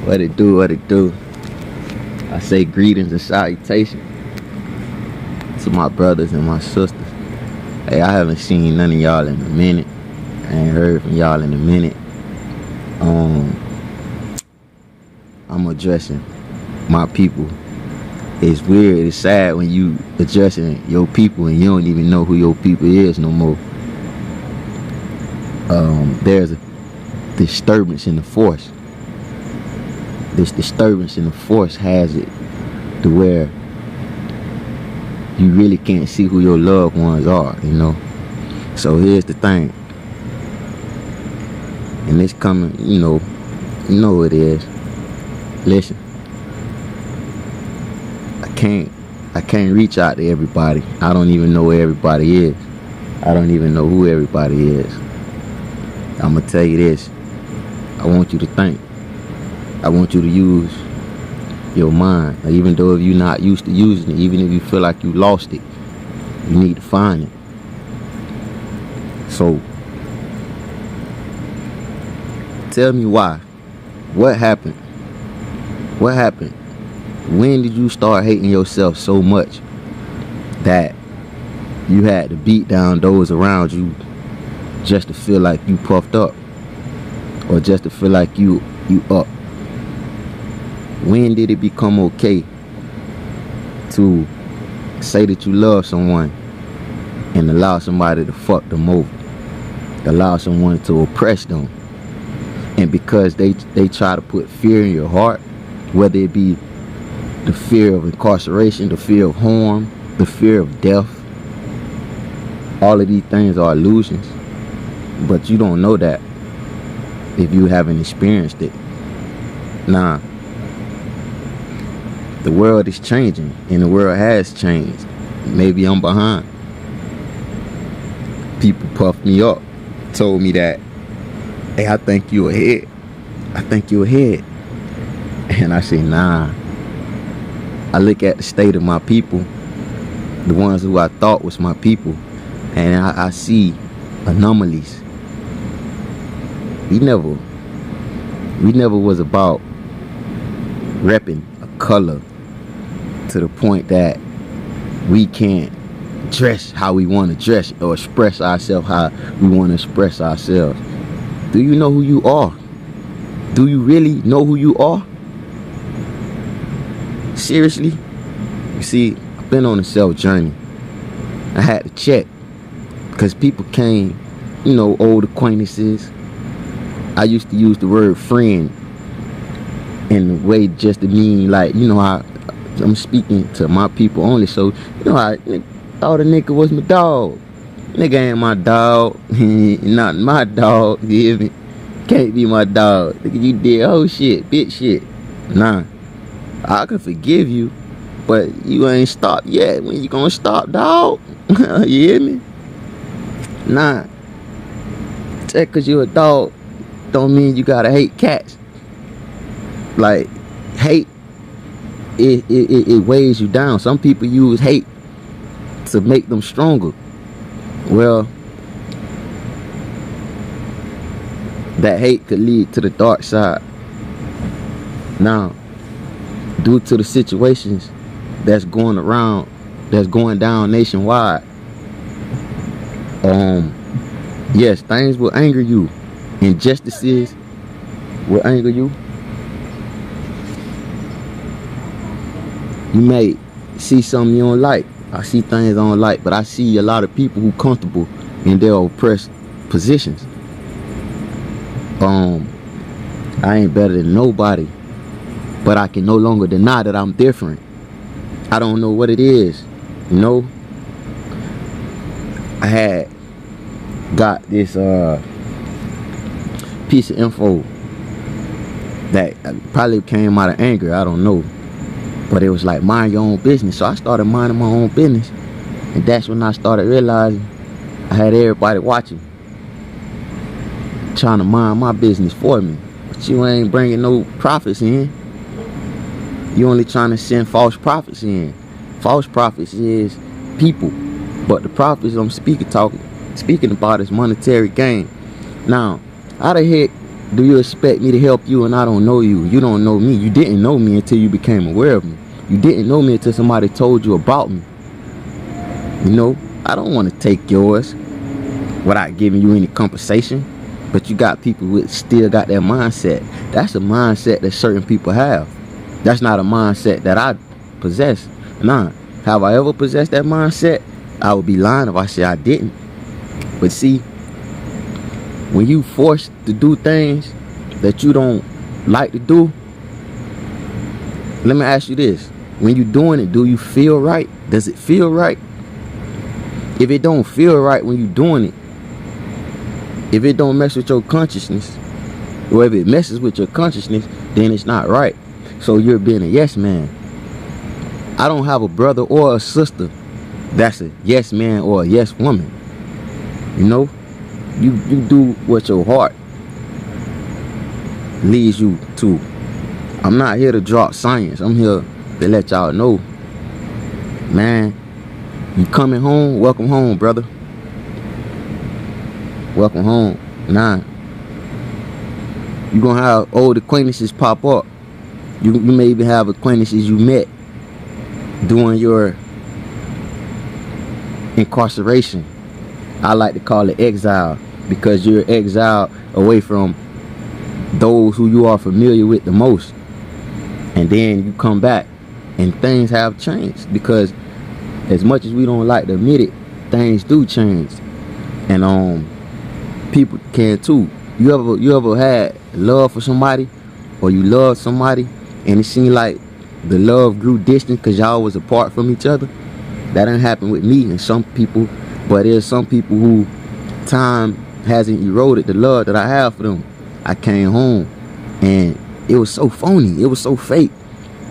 What it do, what it do. I say greetings and salutations to my brothers and my sisters. Hey, I haven't seen none of y'all in a minute. I ain't heard from y'all in a minute. I'm addressing my people. It's weird, it's sad when you addressing your people and you don't even know who your people is no more. There's a disturbance in the force. This disturbance in the force has it to where you really can't see who your loved ones are, you know. So here's the thing. And it's coming, you know who it is. Listen. I can't reach out to everybody. I don't even know where everybody is. I don't even know who everybody is. I'm gonna tell you this. I want you to think. I want you to use your mind. Even though if you're not used to using it, even if you feel like you lost it, you need to find it. So, tell me why. What happened? What happened? When did you start hating yourself so much that you had to beat down those around you just to feel like you puffed up, or just to feel like you up? When did it become okay to say that you love someone and allow somebody to fuck them over, allow someone to oppress them, and because they try to put fear in your heart, whether it be the fear of incarceration, the fear of harm, the fear of death, all of these things are illusions, but you don't know that if you haven't experienced it. Nah, the world is changing, and the world has changed. Maybe I'm behind. People puffed me up, told me that, hey, I think you ahead. I think you ahead. And I say, nah. I look at the state of my people, the ones who I thought was my people, and I see anomalies. We never was about repping a color to the point that we can't dress how we want to dress or express ourselves how we want to express ourselves. Do you know who you are? Do you really know who you are? Seriously? You see, I've been on a self journey. I had to check because people came, old acquaintances. I used to use the word friend in the way just to mean like, how I'm speaking to my people only. So, I thought a nigga was my dog. Nigga ain't my dog. Not my dog. You hear me? Can't be my dog. Nigga, you did whole shit, bitch shit. Nah. I can forgive you, but you ain't stopped yet. When you gonna stop, dog? You hear me? Nah. Just cause you a dog don't mean you gotta hate cats. Like, hate, it weighs you down. Some people use hate to make them stronger. Well, that hate could lead to the dark side. Now, due to the situations that's going down nationwide, yes, things will anger you. Injustices will anger you. You may see something you don't like. I see things I don't like, but I see a lot of people who comfortable in their oppressed positions. I ain't better than nobody, but I can no longer deny that I'm different. I don't know what it is, I had got this piece of info that probably came out of anger, I don't know, but it was like, mind your own business. So I started minding my own business, and that's when I started realizing I had everybody watching, trying to mind my business for me, but you ain't bringing no profits in. You only trying to send false prophets in. False prophets is people, but the prophets I'm speaking about is monetary gain. Now, how the heck Do you expect me to help you and I don't know you? You don't know me. You didn't know me until you became aware of me. You didn't know me until somebody told you about me. You know, I don't want to take yours without giving you any compensation. But you got people who still got that mindset. That's a mindset that certain people have. That's not a mindset that I possess. Nah. Have I ever possessed that mindset? I would be lying if I said I didn't. But see, when you forced to do things that you don't like to do, let me ask you this. When you doing it, do you feel right? Does it feel right? If it don't feel right when you doing it, if it don't mess with your consciousness, or if it messes with your consciousness, then it's not right. So you're being a yes man. I don't have a brother or a sister that's a yes man or a yes woman. You know, you do what your heart leads you to. I'm not here to drop science. I'm here to let y'all know, man, you coming home, welcome home, brother. Welcome home. Nah, you gonna have old acquaintances pop up. You may even have acquaintances you met during your incarceration. I like to call it exile, because you're exiled away from those who you are familiar with the most. And then you come back and things have changed, because as much as we don't like to admit it, things do change. And people can too. You ever had love for somebody, or you loved somebody and it seemed like the love grew distant because y'all was apart from each other? That didn't happen with me and some people, but there's some people who time hasn't eroded the love that I have for them. I came home and it was so phony, it was so fake.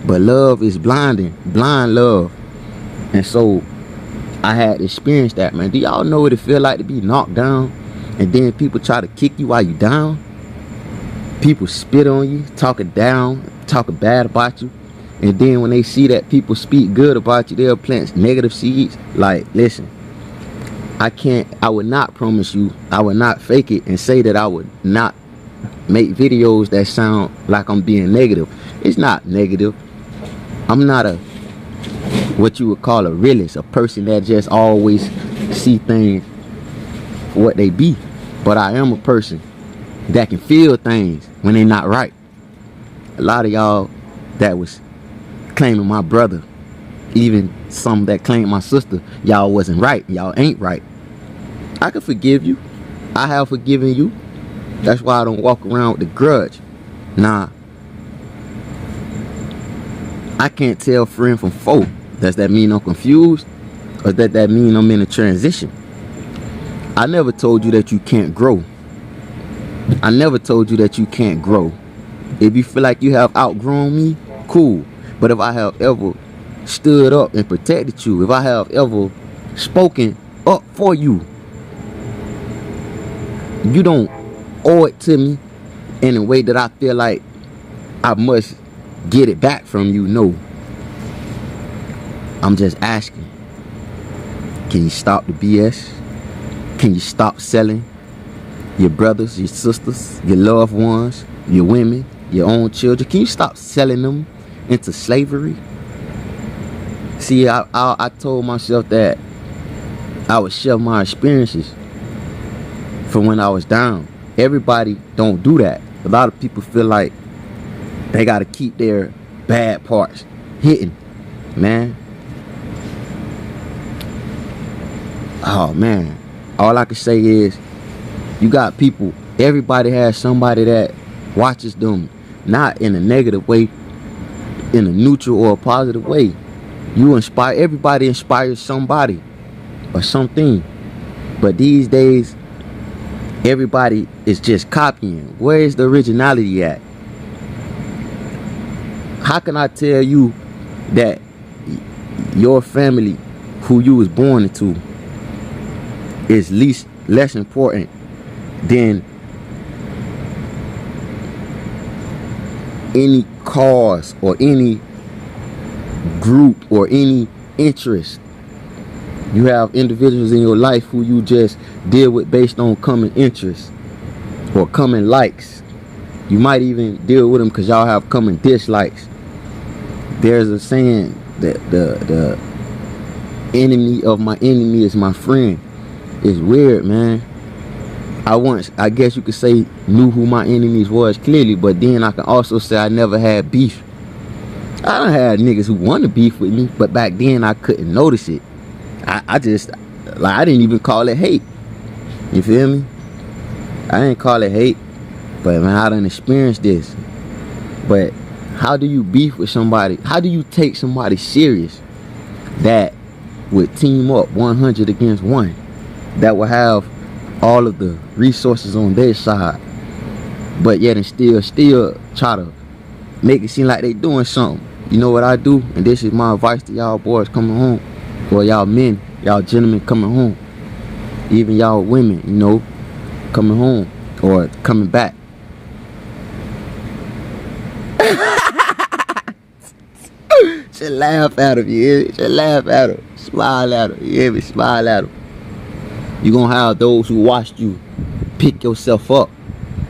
But love is blinding, blind love. And so I had experienced that, man. Do y'all know what it feel like to be knocked down and then people try to kick you while you down? People spit on you, talking down, talking bad about you. And then when they see that people speak good about you, they'll plant negative seeds. Like, listen, I would not promise you, I would not fake it and say that I would not make videos that sound like I'm being negative. It's not negative. I'm not what you would call a realist, a person that just always see things for what they be. But I am a person that can feel things when they're not right. A lot of y'all that was claiming my brother, even some that claimed my sister, y'all wasn't right. Y'all ain't right. I can forgive you. I have forgiven you. That's why I don't walk around with a grudge. Nah. I can't tell friend from foe. Does that mean I'm confused? Or does that mean I'm in a transition? I never told you that you can't grow. I never told you that you can't grow. If you feel like you have outgrown me, cool. But if I have ever stood up and protected you, if I have ever spoken up for you, you don't owe it to me in a way that I feel like I must get it back from you. No. I'm just asking, can you stop the BS? Can you stop selling your brothers, your sisters, your loved ones, your women, your own children? Can you stop selling them into slavery? See, I told myself that I would share my experiences from when I was down. Everybody don't do that. A lot of people feel like they got to keep their bad parts hidden, man. Oh, man. All I can say is, you got people, everybody has somebody that watches them, not in a negative way, in a neutral or a positive way. You inspire, everybody inspires somebody or something. But these days, everybody is just copying. Where is the originality at? How can I tell you that your family, who you was born into, is less important than any cause or any group or any interest? You have individuals in your life who you just deal with based on common interests or common likes. You might even deal with them because y'all have common dislikes. There's a saying that the enemy of my enemy is my friend. It's weird, man. I guess you could say, knew who my enemies was clearly, but then I can also say I never had beef. I done had niggas who wanted beef with me, but back then I couldn't notice it. I just, like, I didn't even call it hate. You feel me? I didn't call it hate, but man, I done experienced this. But how do you beef with somebody? How do you take somebody serious that would team up 100 against 1, that will have all of the resources on their side, but yet and still try to make it seem like they doing something? You know what I do? And this is my advice to y'all boys coming home, or y'all men, y'all gentlemen coming home, even y'all women, you know, coming home or coming back. Just laugh at him, you hear me? Just laugh at him. Smile at him, you hear me? Smile at him. You're going to have those who watched you pick yourself up,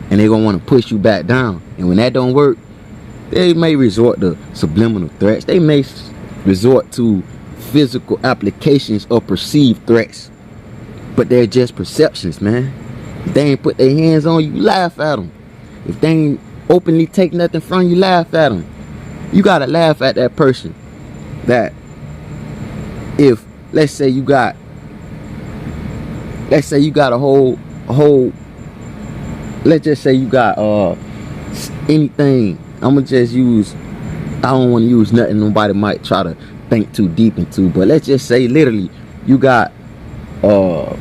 and they're going to want to push you back down. And when that don't work, they may resort to subliminal threats. They may resort to physical applications of perceived threats. But they're just perceptions, man. If they ain't put their hands on you, laugh at them. If they ain't openly take nothing from you, laugh at them. You got to laugh at that person. That if, let's say you got a whole, let's just say you got anything. I'm gonna just use, I don't want to use nothing nobody might try to think too deep into, but let's just say literally you got a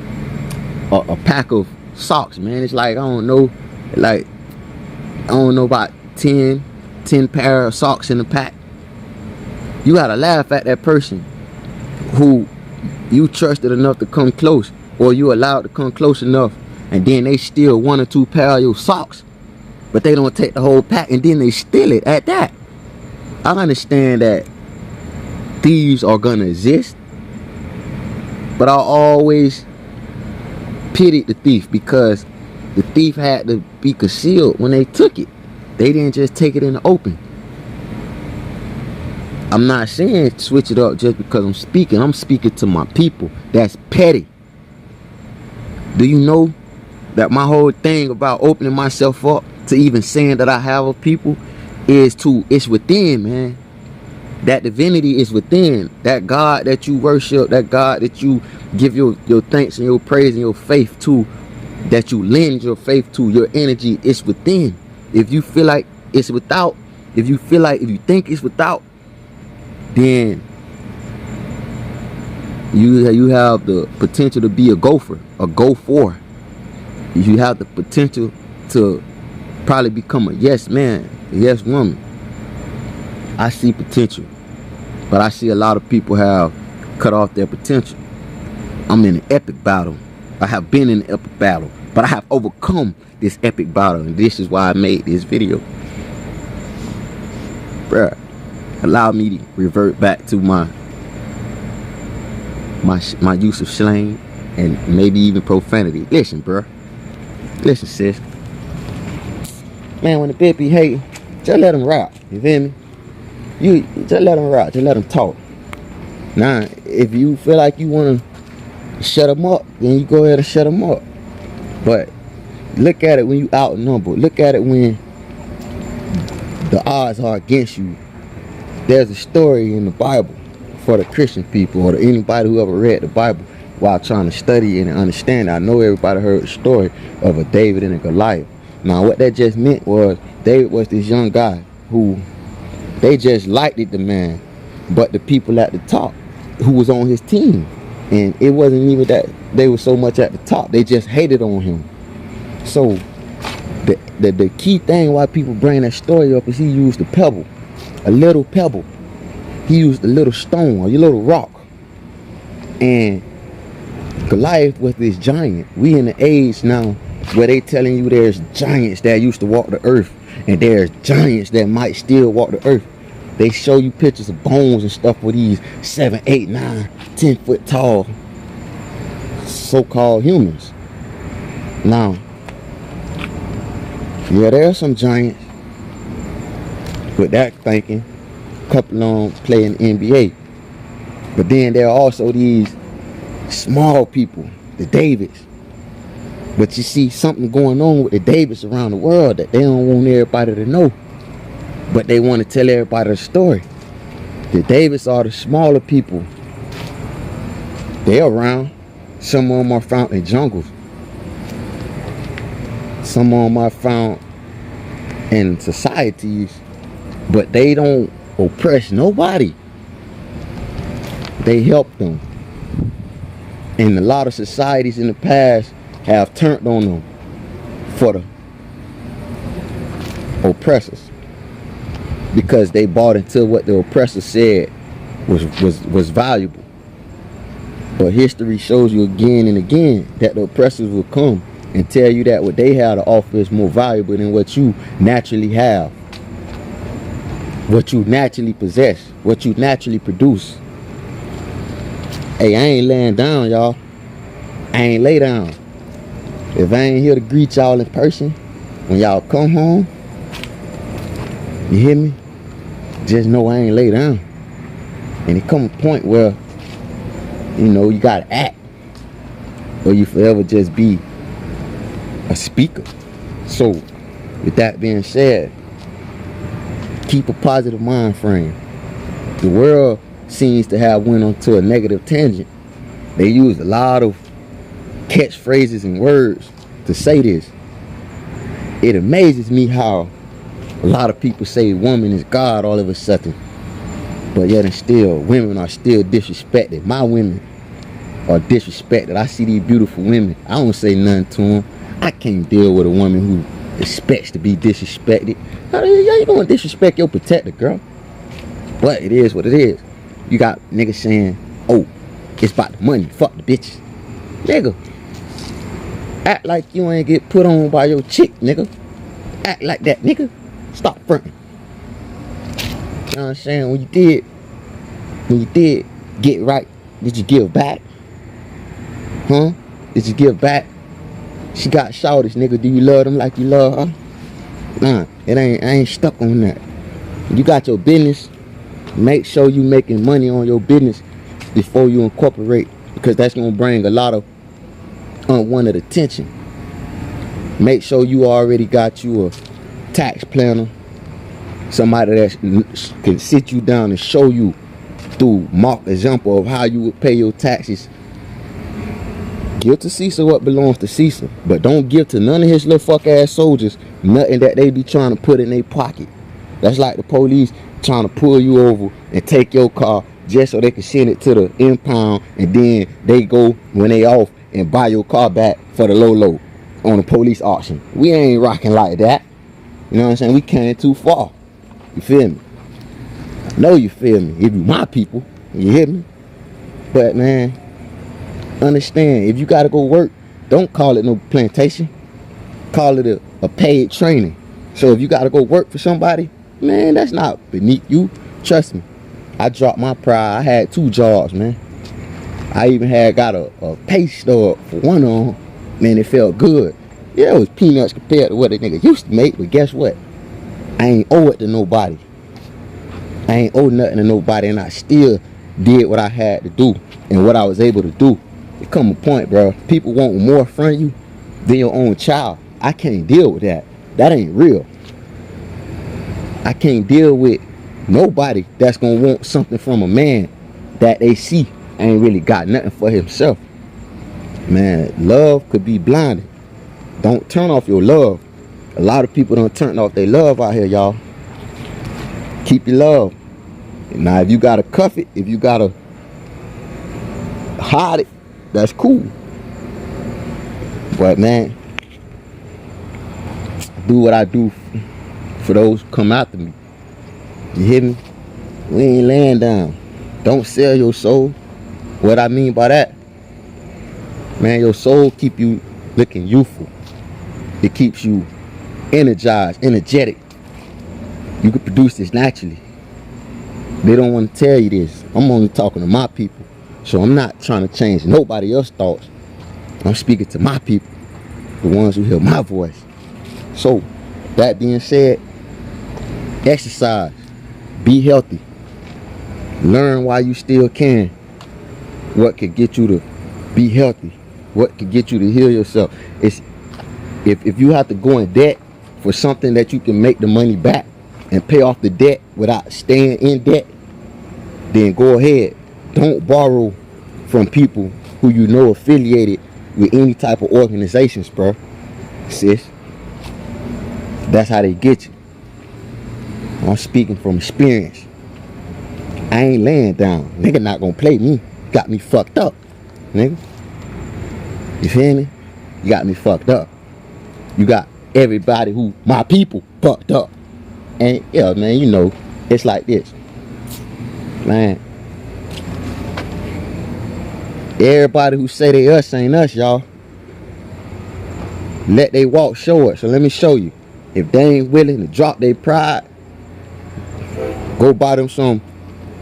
pack of socks, man. It's like, I don't know about 10 pair of socks in the pack. You gotta laugh at that person who you trusted enough to come close, or you allowed to come close enough, and then they steal 1 or 2 pair of your socks, but they don't take the whole pack, and then they steal it at that. I understand that thieves are gonna exist, but I always pitied the thief, because the thief had to be concealed when they took it. They didn't just take it in the open. I'm not saying switch it up just because I'm speaking. I'm speaking to my people. That's petty. Do you know that my whole thing about opening myself up to even saying that I have a people is it's within, man. That divinity is within. That God that you worship, that God that you give your thanks and your praise and your faith to, that you lend your faith to, your energy, is within. If you feel like it's without, if you think it's without, then you have the potential to be a gopher, a go-for. You have the potential to probably become a yes man, a yes woman. I see potential, but I see a lot of people have cut off their potential. I'm in an epic battle. I have been in an epic battle, but I have overcome this epic battle, and this is why I made this video. Bruh, allow me to revert back to my use of slang and maybe even profanity. Listen, bruh. Listen, sis. Man, when the bitch be hating, just let them rap. You feel me? You just let them rap. Just let them talk. Now, if you feel like you want to shut them up, then you go ahead and shut them up. But look at it when you outnumbered. Look at it when the odds are against you. There's a story in the Bible for the Christian people, or anybody who ever read the Bible while trying to study and understand. I know everybody heard the story of a David and a Goliath. Now, what that just meant was David was this young guy who they just liked the man, but the people at the top who was on his team, and it wasn't even that they were so much at the top, they just hated on him. So the key thing why people bring that story up is he used a pebble, a little pebble. He used a little stone, a little rock. And Goliath was this giant. We in the age now where they telling you there's giants that used to walk the earth, and there's giants that might still walk the earth. They show you pictures of bones and stuff with these 7, 8, 9, 10 foot tall so-called humans. Now, Yeah, there are some giants with that thinking. Couple on playing NBA. But then there are also these small people, the Davids. But you see something going on with the Davids around the world that they don't want everybody to know. But they want to tell everybody the story. The Davids are the smaller people. They're around. Some of them are found in jungles. Some of them are found in societies. But they don't oppress nobody. They help them. And a lot of societies in the past have turned on them for the oppressors, because they bought into what the oppressor said was valuable. But history shows you again and again that the oppressors will come and tell you that what they have to offer is more valuable than what you naturally have, what you naturally possess, what you naturally produce. Hey, I ain't laying down, y'all. I ain't lay down. If I ain't here to greet y'all in person, when y'all come home, you hear me? Just know I ain't lay down. And it come a point where, you know, you gotta act, or you forever just be a speaker. So, with that being said, keep a positive mind frame. The world seems to have went onto a negative tangent. They use a lot of catchphrases and words to say this. It amazes me how a lot of people say woman is God all of a sudden, but yet and still women are still disrespected. My women are disrespected. I see these beautiful women, I don't say nothing to them. I can't deal with a woman who expects to be disrespected. How you gonna disrespect your protector, girl? But it is what it is. You got niggas saying, oh, it's about the money, fuck the bitches. Nigga, act like you ain't get put on by your chick, nigga. Act like that, nigga. Stop fronting. You know what I'm saying? When you did get right, did you give back? Huh? Did you give back? She got shorties, nigga. Do you love them like you love her? Nah, I ain't stuck on that. You got your business. Make sure you making money on your business before you incorporate, because that's gonna bring a lot of unwanted attention. Make sure you already got you a tax planner, somebody that can sit you down and show you through mock example of how you would pay your taxes. Give to Caesar what belongs to Caesar, but don't give to none of his little fuck ass soldiers nothing that they be trying to put in their pocket. That's like the police trying to pull you over and take your car just so they can send it to the impound, and then they go when they off and buy your car back for the low on a police auction. We ain't rocking like that. You know what I'm saying? We came too far. You feel me? I know you feel me. If you my people, you hear me? But man, understand, if you gotta go work, don't call it no plantation. Call it a paid training. So if you gotta go work for somebody, man, that's not beneath you. Trust me. I dropped my pride. I had 2 jobs, man. I even had got a pay stub for one of them. Man, it felt good. Yeah, it was peanuts compared to what a nigga used to make, but guess what? I ain't owe it to nobody. I ain't owe nothing to nobody, and I still did what I had to do and what I was able to do. It come a point, bro. People want more from you than your own child. I can't deal with that. That ain't real. I can't deal with nobody that's gonna want something from a man that they see ain't really got nothing for himself. Man, love could be blinded. Don't turn off your love. A lot of people don't turn off their love out here, y'all. Keep your love. Now, if you gotta cuff it, if you gotta hide it, that's cool. But man, do what I do for those who come after me. You hear me? We ain't laying down. Don't sell your soul. What I mean by that, man, your soul keep you looking youthful. It keeps you energized, energetic. You can produce this naturally. They don't want to tell you this. I'm only talking to my people. So I'm not trying to change nobody else's thoughts. I'm speaking to my people, the ones who hear my voice. So That being said, exercise, be healthy, learn while you still can what could get you to be healthy, what could get you to heal yourself. It's if you have to go in debt for something that you can make the money back and pay off the debt without staying in debt, then go ahead. Don't borrow from people who you know affiliated with any type of organizations, bro, sis. That's how they get you. I'm speaking from experience. I ain't laying down. Nigga not gonna play me. Got me fucked up, nigga. You feel me? You got me fucked up. You got everybody who, my people, fucked up. And yeah, man, you know, it's like this. Man, everybody who say they us ain't us, y'all. Let they walk show it. So let me show you. If they ain't willing to drop their pride, go buy them some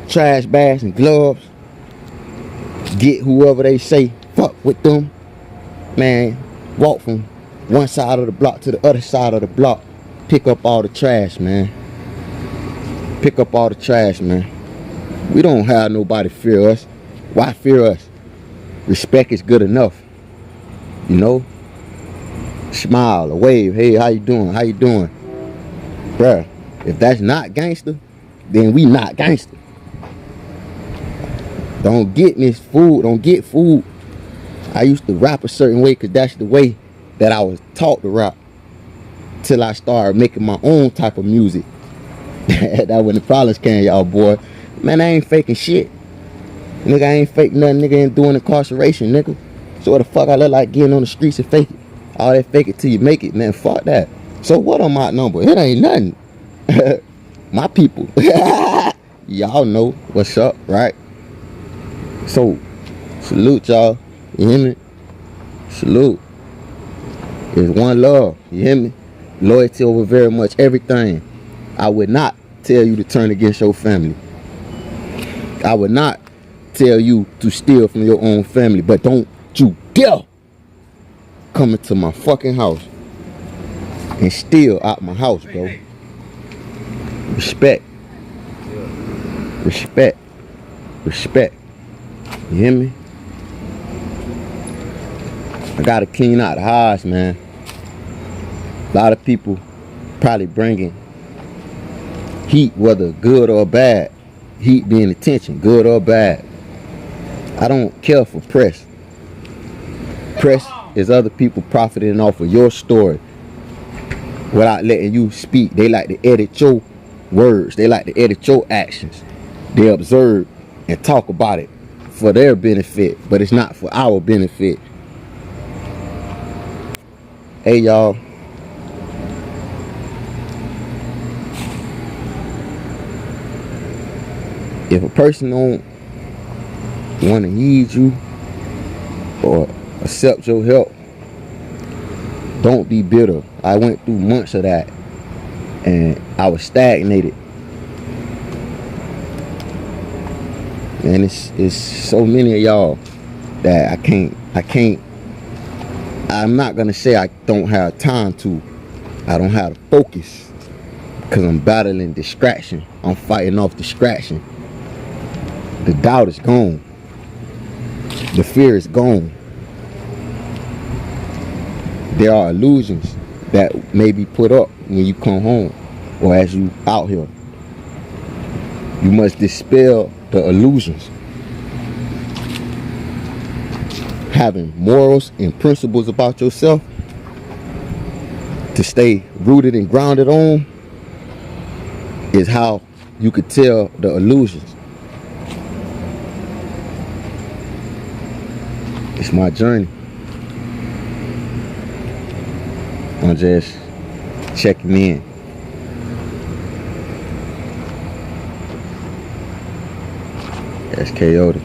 trash bags and gloves. Get whoever they say fuck with them. Man, walk from one side of the block to the other side of the block. Pick up all the trash, man. Pick up all the trash, man. We don't have nobody fear us. Why fear us? Respect is good enough. You know? Smile or wave. Hey, how you doing? How you doing? Bruh, if that's not gangster, then we not gangster. Don't get this food. Don't get food. I used to rap a certain way because that's the way that I was taught to rap. Till I started making my own type of music. That when the problems came, y'all, boy. Man, I ain't faking shit. Nigga, I ain't faking nothing. Nigga ain't doing incarceration, nigga. So what the fuck I look like getting on the streets and fake it? All that fake it till you make it, man. Fuck that. So what on my number? It ain't nothing. My people. Y'all know what's up, right? So, salute y'all. You hear me? Salute. It's one love. You hear me? Loyalty over very much everything. I would not tell you to turn against your family. I would not tell you to steal from your own family. But don't you dare come into my fucking house and steal out my house, bro. Respect. Respect. Respect. You hear me? I gotta clean out the house, man. A lot of people probably bringing heat, whether good or bad. Heat being attention, good or bad. I don't care for press. Press is other people profiting off of your story without letting you speak. They like to edit your words. They like to edit your actions. They observe and talk about it for their benefit, but it's not for our benefit. Hey, y'all. If a person don't want to heed you or accept your help, don't be bitter. I went through months of that and I was stagnated. And it's so many of y'all that I'm not gonna say I don't have time to. I don't have to focus because I'm battling distraction. I'm fighting off distraction. The doubt is gone. The fear is gone. There are illusions that may be put up when you come home or as you out here. You must dispel the illusions. Having morals and principles about yourself to stay rooted and grounded on is how you could tell the illusions. It's my journey. I'm just checking in. That's Coyote.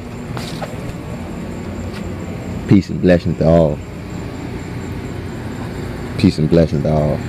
Peace and blessings to all. Peace and blessings to all.